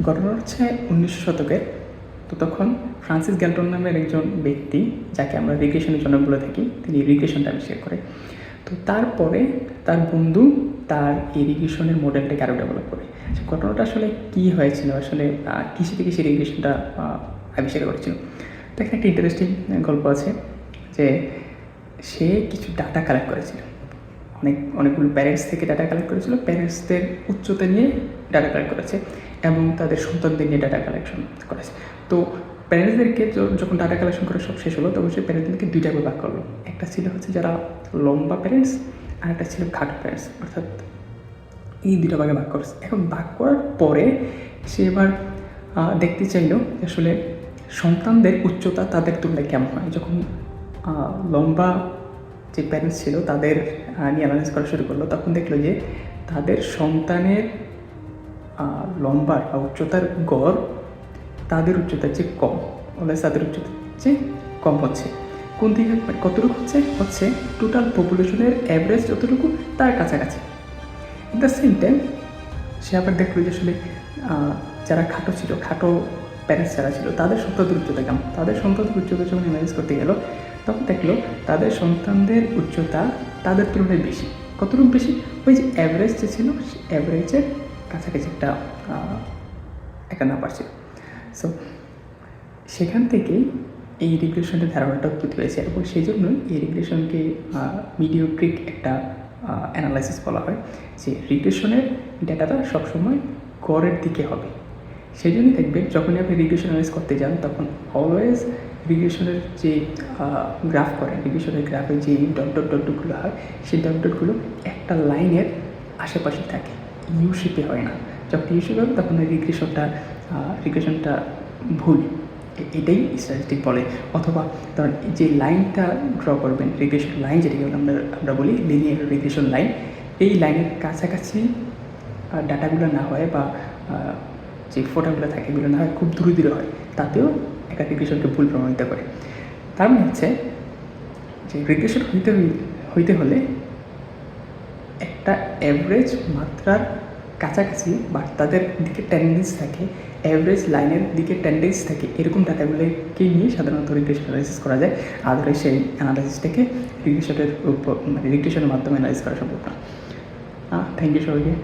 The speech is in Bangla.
ঘটনা হচ্ছে 1900 শতকের। তো তখন ফ্রান্সিস গ্যালটন নামের একজন ব্যক্তি, যাকে আমরা রিগ্রেশনের জনক বলে থাকি, তিনি রিগ্রেশনটা আবিষ্কার করে। তো তারপরে তার বন্ধু তার এই রিগ্রেশনের মডেলটাকে আরও ডেভেলপ করে। ঘটনাটা আসলে কী হয়েছিল, আসলে কিসে থেকে সে রিগ্রেশনটা আবিষ্কার করেছিল। তো এখানে একটা ইন্টারেস্টিং গল্প আছে যে সে কিছু ডাটা কালেক্ট করেছিল, অনেকগুলো প্যারেন্টস থেকে ডাটা কালেক্ট করেছিল, প্যারেন্টসদের উচ্চতা নিয়ে ডাটা কালেক্ট করেছে এবং তাদের সন্তানদের নিয়ে ডাটা কালেকশন করেছে। তো প্যারেন্টসদেরকে যখন ডাটা কালেকশন করে সব শেষ হলো, তখন সে প্যারেন্টসদেরকে দুইটা ভাগ করলো। একটা ছিল হচ্ছে যারা লম্বা প্যারেন্টস, আর একটা ছিল খাটো প্যারেন্টস, অর্থাৎ এই দুটো ভাগে ভাগ করছে। এখন ভাগ করার পরে সে এবার দেখতে চাইল আসলে সন্তানদের উচ্চতা তাদের তুলনায় কেমন হয়। যখন লম্বা যে প্যারেন্টস ছিল তাদের নিয়ে অ্যানালাইজ করা শুরু করলো, তখন দেখলো যে তাদের সন্তানের লম্বার বা উচ্চতার গড় তাদের উচ্চতার চেয়ে কম, অলওয়েজ তাদের উচ্চতার চেয়ে কম হচ্ছে। কোন দিকে কতটুকু হচ্ছে টোটাল পপুলেশনের অ্যাভারেজ যতটুকু তার কাছাকাছি। এট দ্য সেম টাইম সে আবার দেখলো যে আসলে যারা খাটো ছিল, খাটো প্যারেন্টস যারা ছিল, তাদের সন্তানদের উচ্চতা কেমন। তাদের সন্তানদের উচ্চতা যখন অ্যানালাইজ করতে গেল, তখন দেখলো তাদের সন্তানদের উচ্চতা তাদের তুলনায় বেশি। কতটুকু বেশি? ওই যে অ্যাভারেজ যে ছিল, অ্যাভারেজের কাছাকাছি একটা নাম্বার ছিল। সো সেখান থেকেই এই রিগ্রেশনের ধারণাটা উৎপত্তি হয়েছে এবং সেই জন্যই এই রিগ্রেশনকে মিডিওক্রিক একটা অ্যানালাইসিস বলা হয়, যে রিগ্রেশনের ডেটাটা সবসময় গড়ের দিকে হবে। সেই জন্যই দেখবেন যখনই আপনি রিগ্রেশন অ্যানালাইজ করতে যান, তখন অলওয়েজ রিগ্রেশনের যে গ্রাফ করেন, রিগ্রেশনের গ্রাফে যে ডটগুলো হয়, সেই ডটগুলো একটা লাইনের আশেপাশে থাকে, ইউ শেপে হয় না। যখন ইউ শেপে হবে তখন রিগ্রেশনটা ভুল, এটাই স্ট্যাটিস্টিক বলে। অথবা ধরেন যে লাইনটা ড্র করবেন, রিগ্রেশন লাইন যেটাকে আমরা বলি লিনিয়ার রিগ্রেশন লাইন, এই লাইনের কাছাকাছি ডাটাগুলো না হয় বা যে ফোটাগুলো থাকে এগুলো না হয়, খুব দূরে দূরে হয়, তাতেও একটা রিগ্রেশনকে ভুল প্রমাণিত করে। তার মানে হচ্ছে যে রিগ্রেশন হইতে হলে একটা অ্যাভারেজ মাত্রার কাছাকাছি বা তাদের দিকে টেন্ডেন্সি থাকে, অ্যাভারেজ লাইনের দিকে টেন্ডেন্সি থাকে, এরকম ডাটাগুলোকে নিয়ে সাধারণত রিগ্রেশন অ্যানালাইসিস করা যায়। আদারওয়াইজ সেই অ্যানালাইসিসটাকে রিগ্রেশনের মাধ্যমে অ্যানালাইজ করা সম্ভব না। থ্যাংক ইউ সবাইকে।